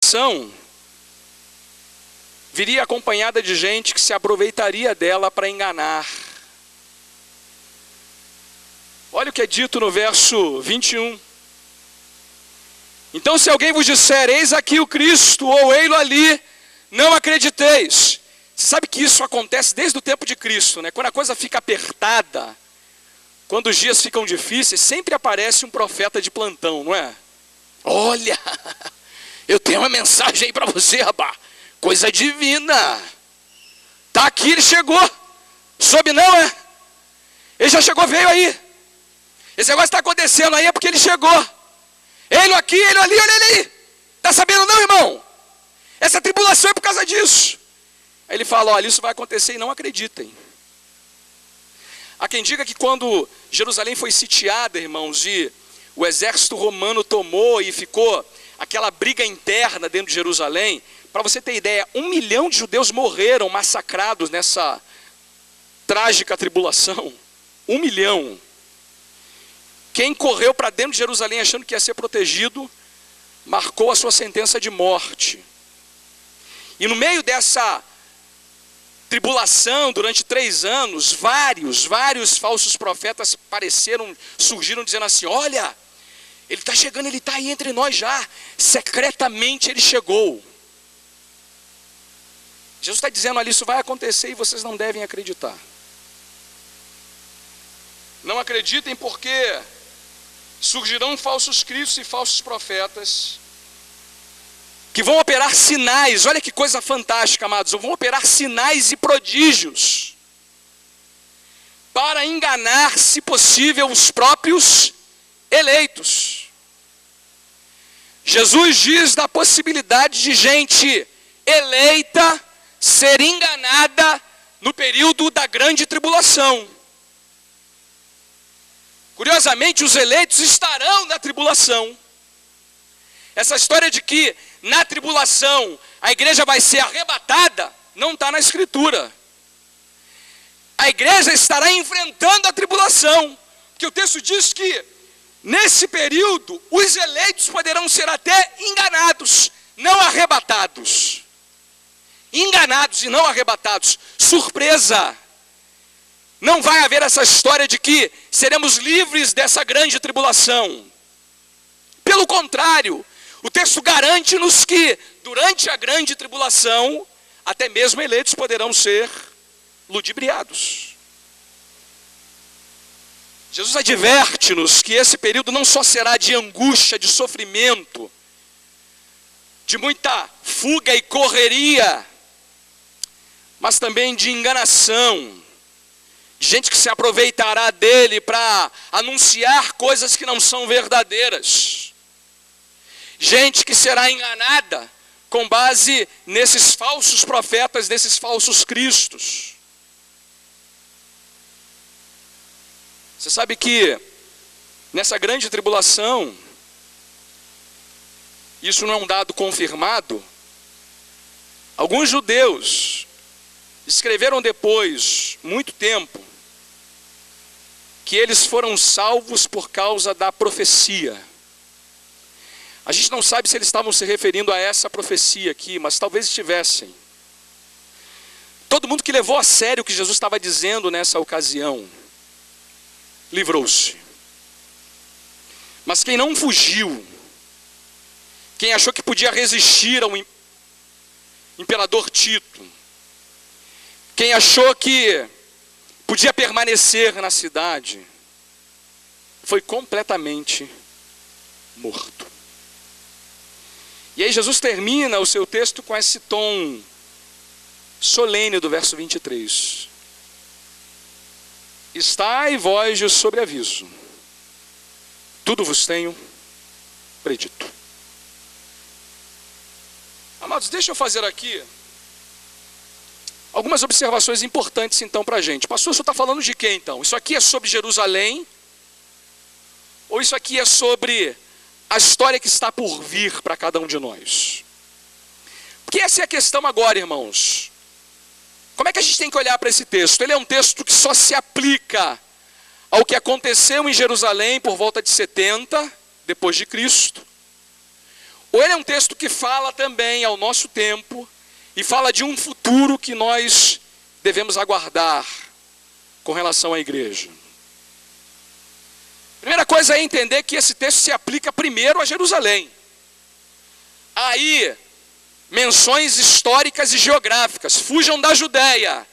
tribulação viria acompanhada de gente que se aproveitaria dela para enganar. Olha o que é dito no verso 21. Então, se alguém vos disser, eis aqui o Cristo, ou ei-lo ali, não acrediteis. Você sabe que isso acontece desde o tempo de Cristo, né? Quando a coisa fica apertada, quando os dias ficam difíceis, sempre aparece um profeta de plantão, não é? Olha, eu tenho uma mensagem aí para você, rapaz. Coisa divina. Tá aqui, ele chegou. Soube não, é? Ele já chegou, veio aí. Esse negócio está acontecendo aí é porque ele chegou. Ele aqui, ele ali, olha ele aí. Tá sabendo não, irmão? Essa tribulação é por causa disso. Aí ele fala, olha, isso vai acontecer e não acreditem. Há quem diga que quando Jerusalém foi sitiada, irmãos, e o exército romano tomou e ficou aquela briga interna dentro de Jerusalém, para você ter ideia, 1 milhão de judeus morreram massacrados nessa trágica tribulação. 1 milhão. Quem correu para dentro de Jerusalém achando que ia ser protegido, marcou a sua sentença de morte. E no meio dessa tribulação, durante 3 anos, vários falsos profetas surgiram dizendo assim, olha, ele está chegando, ele está aí entre nós já, secretamente ele chegou. Jesus está dizendo ali, isso vai acontecer e vocês não devem acreditar. Não acreditem porque surgirão falsos cristos e falsos profetas que vão operar sinais, olha que coisa fantástica, amados, vão operar sinais e prodígios para enganar, se possível, os próprios eleitos. Jesus diz da possibilidade de gente eleita ser enganada no período da grande tribulação. Curiosamente, os eleitos estarão na tribulação. Essa história de que na tribulação a igreja vai ser arrebatada, não está na Escritura. A igreja estará enfrentando a tribulação, porque o texto diz que nesse período os eleitos poderão ser até enganados, não arrebatados. Enganados e não arrebatados. Surpresa! Não vai haver essa história de que seremos livres dessa grande tribulação. Pelo contrário, o texto garante-nos que durante a grande tribulação, até mesmo eleitos poderão ser ludibriados. Jesus adverte-nos que esse período não só será de angústia, de sofrimento, de muita fuga e correria, mas também de enganação, de gente que se aproveitará dele para anunciar coisas que não são verdadeiras. Gente que será enganada com base nesses falsos profetas, nesses falsos cristos. Você sabe que nessa grande tribulação, isso não é um dado confirmado, alguns judeus escreveram depois, muito tempo, que eles foram salvos por causa da profecia. A gente não sabe se eles estavam se referindo a essa profecia aqui, mas talvez estivessem. Todo mundo que levou a sério o que Jesus estava dizendo nessa ocasião, livrou-se. Mas quem não fugiu, quem achou que podia resistir ao imperador Tito, quem achou que podia permanecer na cidade, foi completamente morto. E aí Jesus termina o seu texto com esse tom solene do verso 23. Estai vós de sobreaviso, tudo vos tenho predito. Amados, deixa eu fazer aqui algumas observações importantes então para a gente. Pastor, o senhor está falando de quê então? Isso aqui é sobre Jerusalém? Ou isso aqui é sobre a história que está por vir para cada um de nós? Porque essa é a questão agora, irmãos. Como é que a gente tem que olhar para esse texto? Ele é um texto que só se aplica ao que aconteceu em Jerusalém por volta de 70 depois de Cristo. ou ele é um texto que fala também ao nosso tempo e fala de um futuro que nós devemos aguardar com relação à igreja. Primeira coisa é entender que esse texto se aplica primeiro a Jerusalém. Aí, menções históricas e geográficas. Fujam da Judéia.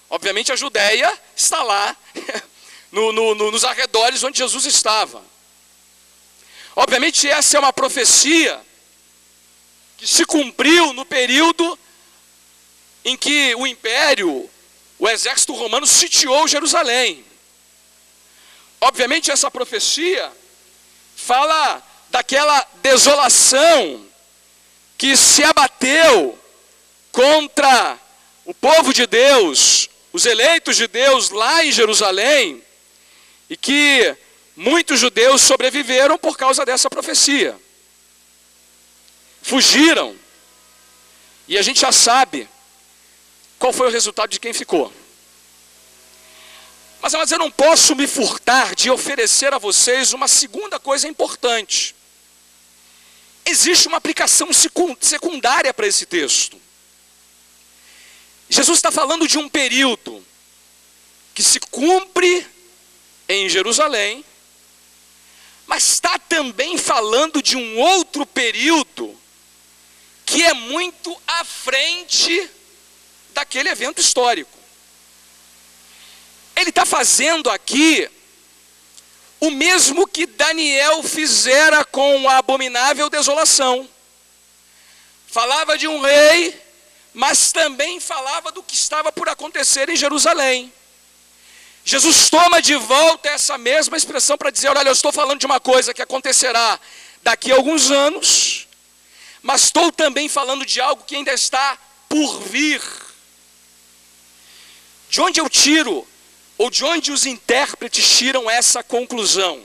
Obviamente a Judéia está lá, nos arredores onde Jesus estava. Obviamente essa é uma profecia que se cumpriu no período em que o império, o exército romano sitiou Jerusalém. Obviamente essa profecia fala daquela desolação que se abateu contra o povo de Deus, os eleitos de Deus lá em Jerusalém, e que muitos judeus sobreviveram por causa dessa profecia. Fugiram, e a gente já sabe qual foi o resultado de quem ficou. Mas eu não posso me furtar de oferecer a vocês uma segunda coisa importante. Existe uma aplicação secundária para esse texto. Jesus está falando de um período que se cumpre em Jerusalém, mas está também falando de um outro período que é muito à frente daquele evento histórico. Ele está fazendo aqui o mesmo que Daniel fizera com a abominável desolação. Falava de um rei, mas também falava do que estava por acontecer em Jerusalém. Jesus toma de volta essa mesma expressão para dizer, olha, eu estou falando de uma coisa que acontecerá daqui a alguns anos, mas estou também falando de algo que ainda está por vir. De onde eu tiro, ou de onde os intérpretes tiram essa conclusão?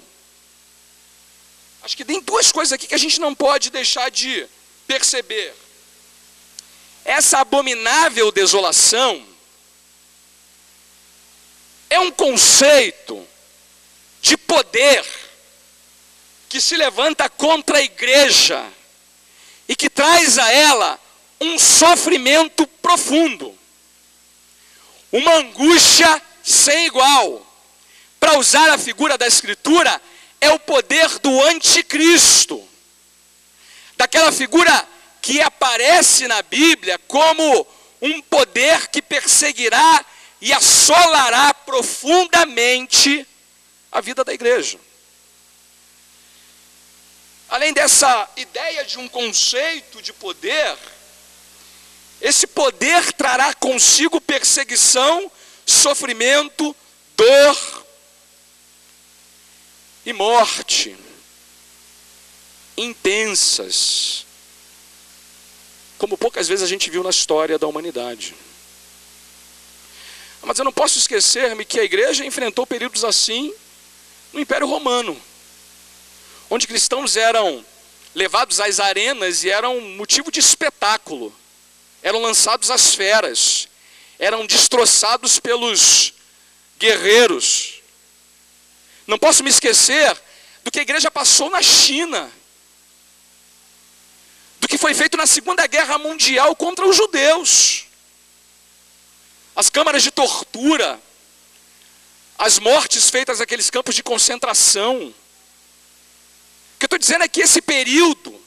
Acho que tem duas coisas aqui que a gente não pode deixar de perceber. Essa abominável desolação é um conceito de poder que se levanta contra a igreja e que traz a ela um sofrimento profundo, uma angústia sem igual. Para usar a figura da Escritura, é o poder do anticristo, daquela figura que aparece na Bíblia como um poder que perseguirá e assolará profundamente a vida da igreja. Além dessa ideia de um conceito de poder, esse poder trará consigo perseguição, sofrimento, dor e morte intensas, como poucas vezes a gente viu na história da humanidade. Mas eu não posso esquecer-me que a igreja enfrentou períodos assim no Império Romano, onde cristãos eram levados às arenas e eram motivo de espetáculo, eram lançados às feras, eram destroçados pelos guerreiros. Não posso me esquecer do que a igreja passou na China, do que foi feito na Segunda Guerra Mundial contra os judeus. As câmaras de tortura, as mortes feitas naqueles campos de concentração. O que eu estou dizendo é que esse período,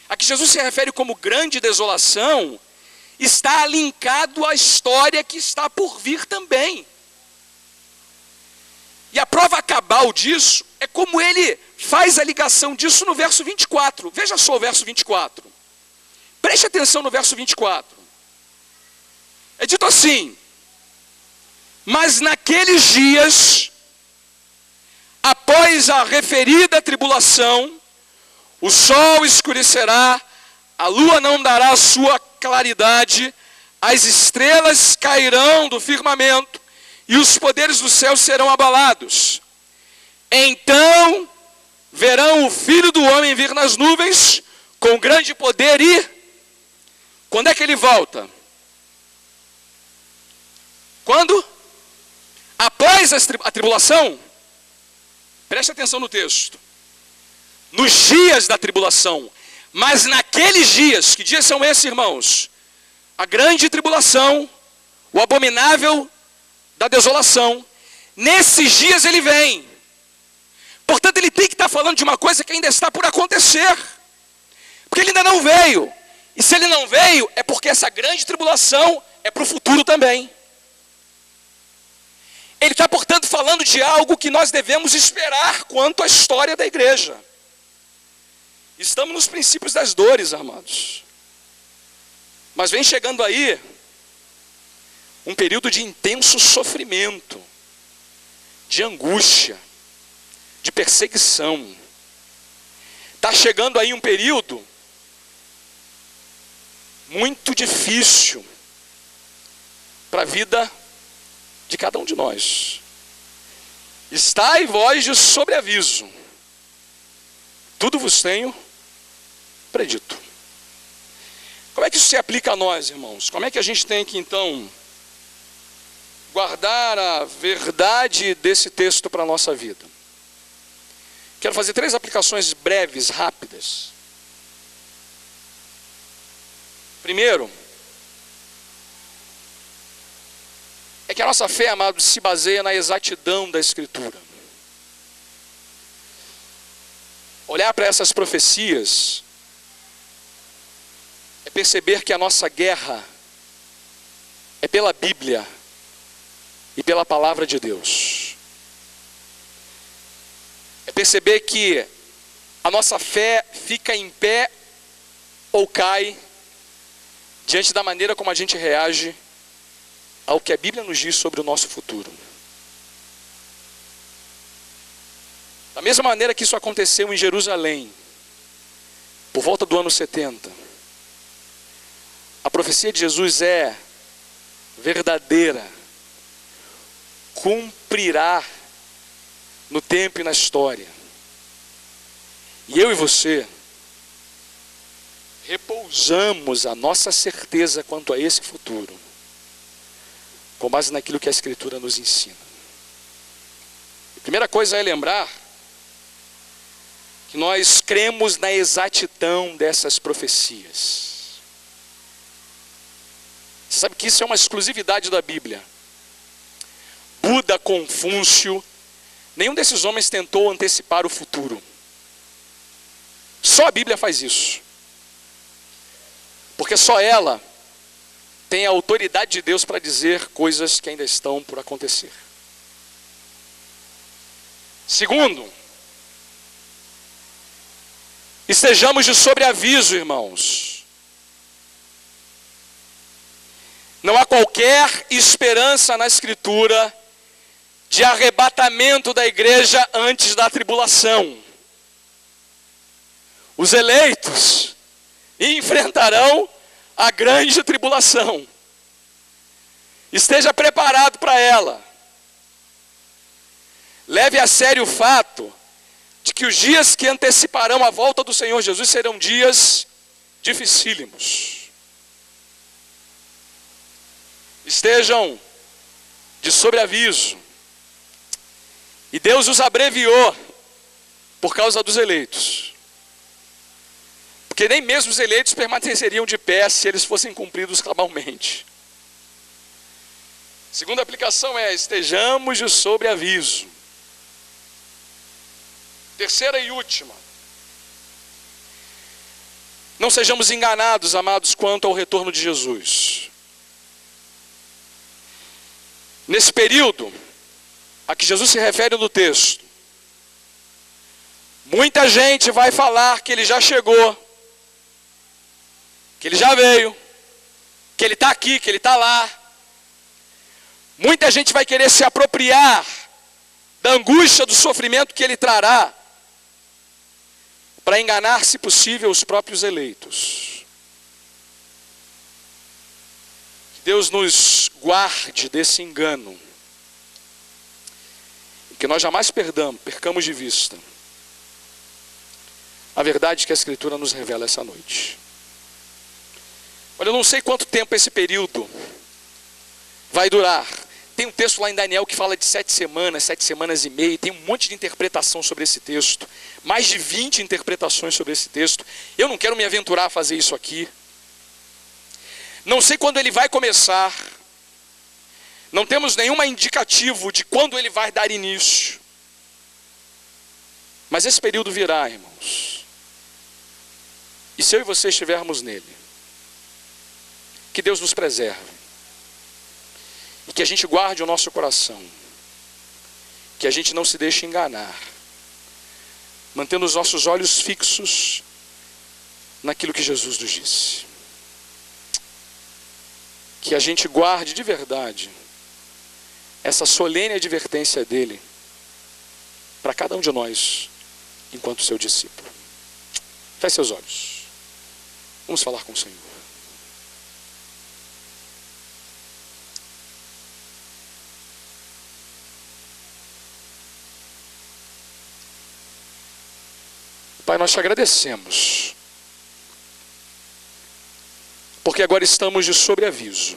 a que Jesus se refere como grande desolação, está linkado à história que está por vir também. E a prova cabal disso é como ele faz a ligação disso no verso 24. Veja só o verso 24. Preste atenção no verso 24. É dito assim: mas naqueles dias, após a referida tribulação, o sol escurecerá, a lua não dará sua claridade, as estrelas cairão do firmamento e os poderes do céu serão abalados. Então verão o Filho do Homem vir nas nuvens com grande poder e... Quando é que ele volta? Quando? Após a tribulação? Preste atenção no texto. Nos dias da tribulação. Mas naqueles dias, que dias são esses, irmãos? A grande tribulação, o abominável da desolação. Nesses dias ele vem. Portanto, ele tem que estar falando de uma coisa que ainda está por acontecer. Porque ele ainda não veio. E se ele não veio, é porque essa grande tribulação é para o futuro também. Ele está, portanto, falando de algo que nós devemos esperar quanto à história da igreja. Estamos nos princípios das dores, amados. Mas vem chegando aí um período de intenso sofrimento, de angústia, de perseguição. Está chegando aí um período muito difícil para a vida de cada um de nós. Estai vós de sobreaviso, tudo vos tenho predito. Como é que isso se aplica a nós, irmãos? Como é que a gente tem que, então, guardar a verdade desse texto para a nossa vida? Quero fazer 3 aplicações breves, rápidas. Primeiro, é que a nossa fé, amados, se baseia na exatidão da Escritura. Olhar para essas profecias é perceber que a nossa guerra é pela Bíblia e pela palavra de Deus. É perceber que a nossa fé fica em pé ou cai diante da maneira como a gente reage ao que a Bíblia nos diz sobre o nosso futuro. Da mesma maneira que isso aconteceu em Jerusalém, por volta do ano 70, a profecia de Jesus é verdadeira, cumprirá no tempo e na história. E eu e você repousamos a nossa certeza quanto a esse futuro, com base naquilo que a Escritura nos ensina. A primeira coisa é lembrar que nós cremos na exatidão dessas profecias. Você sabe que isso é uma exclusividade da Bíblia. Buda, Confúcio, nenhum desses homens tentou antecipar o futuro. Só a Bíblia faz isso. Porque só ela tem a autoridade de Deus para dizer coisas que ainda estão por acontecer. Segundo, estejamos de sobreaviso, irmãos. Não há qualquer esperança na Escritura de arrebatamento da igreja antes da tribulação. Os eleitos enfrentarão a grande tribulação. Esteja preparado para ela. Leve a sério o fato de que os dias que anteciparão a volta do Senhor Jesus serão dias dificílimos. Estejam de sobreaviso. E Deus os abreviou por causa dos eleitos. Porque nem mesmo os eleitos permaneceriam de pé se eles fossem cumpridos cabalmente. Segunda aplicação é: estejamos de sobreaviso. Terceira e última: não sejamos enganados, amados, quanto ao retorno de Jesus. Nesse período a que Jesus se refere no texto, muita gente vai falar que ele já chegou, que ele já veio, que ele está aqui, que ele está lá. Muita gente vai querer se apropriar da angústia, do sofrimento que ele trará, para enganar, se possível, os próprios eleitos. Que Deus nos guarde desse engano, e que nós jamais percamos de vista a verdade que a Escritura nos revela essa noite. Olha, eu não sei quanto tempo esse período vai durar. Tem um texto lá em Daniel que fala de 7 semanas e meia, e tem um monte de interpretação sobre esse texto, mais de 20 interpretações sobre esse texto. Eu não quero me aventurar a fazer isso aqui. Não sei quando ele vai começar, não temos nenhum indicativo de quando ele vai dar início, mas esse período virá, irmãos, e se eu e você estivermos nele, que Deus nos preserve, e que a gente guarde o nosso coração, que a gente não se deixe enganar, mantendo os nossos olhos fixos naquilo que Jesus nos disse. Que a gente guarde de verdade essa solene advertência dele para cada um de nós, enquanto seu discípulo. Feche seus olhos. Vamos falar com o Senhor. Pai, nós te agradecemos, porque agora estamos de sobreaviso.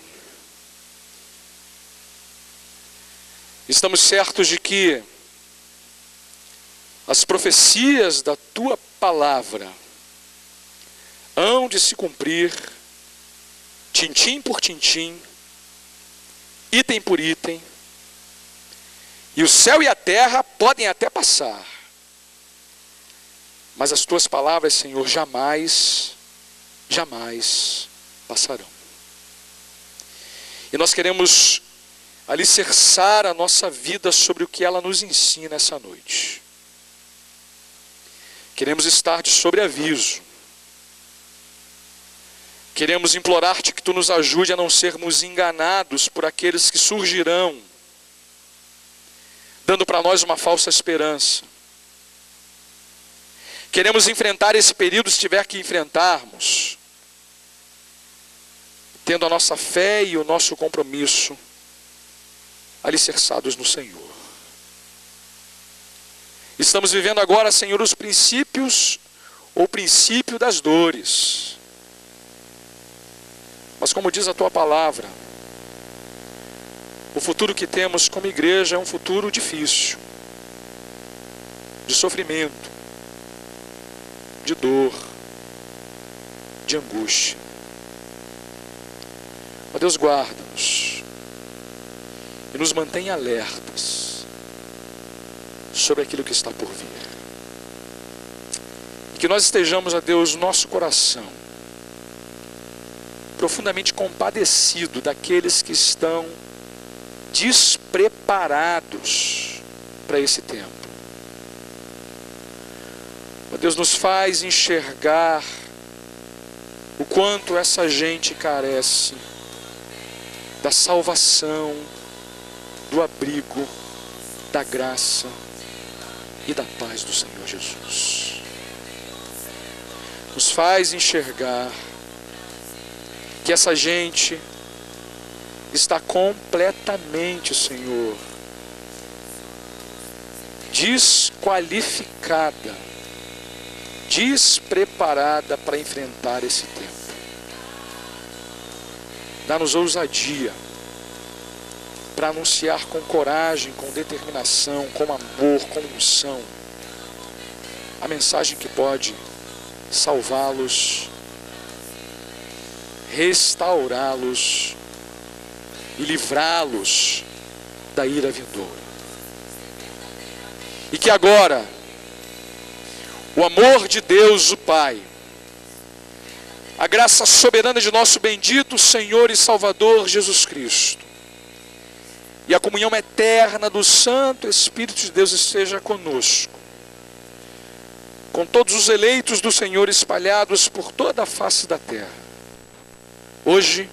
Estamos certos de que as profecias da tua palavra hão de se cumprir, tintim por tintim, item por item, e o céu e a terra podem até passar, mas as tuas palavras, Senhor, jamais passarão. E nós queremos alicerçar a nossa vida sobre o que ela nos ensina essa noite. Queremos estar de sobreaviso. Queremos implorar-te que tu nos ajude a não sermos enganados por aqueles que surgirão, dando para nós uma falsa esperança. Queremos enfrentar esse período, se tiver que enfrentarmos, tendo a nossa fé e o nosso compromisso alicerçados no Senhor. Estamos vivendo agora, Senhor, os princípios, ou princípio das dores. Mas como diz a tua palavra, o futuro que temos como igreja é um futuro difícil, de sofrimento, de dor, de angústia. Ó Deus, guarda-nos e nos mantém alertas sobre aquilo que está por vir. E que nós estejamos, ó Deus, nosso coração profundamente compadecido daqueles que estão despreparados para esse tempo. Ó Deus, nos faz enxergar o quanto essa gente carece da salvação, do abrigo, da graça e da paz do Senhor Jesus. Nos faz enxergar que essa gente está completamente, Senhor, desqualificada, despreparada para enfrentar esse tempo. Dá-nos ousadia para anunciar com coragem, com determinação, com amor, com unção, a mensagem que pode salvá-los, restaurá-los e livrá-los da ira vindoura. E que agora o amor de Deus, o Pai, a graça soberana de nosso bendito Senhor e Salvador Jesus Cristo, e a comunhão eterna do Santo Espírito de Deus esteja conosco, com todos os eleitos do Senhor espalhados por toda a face da terra, hoje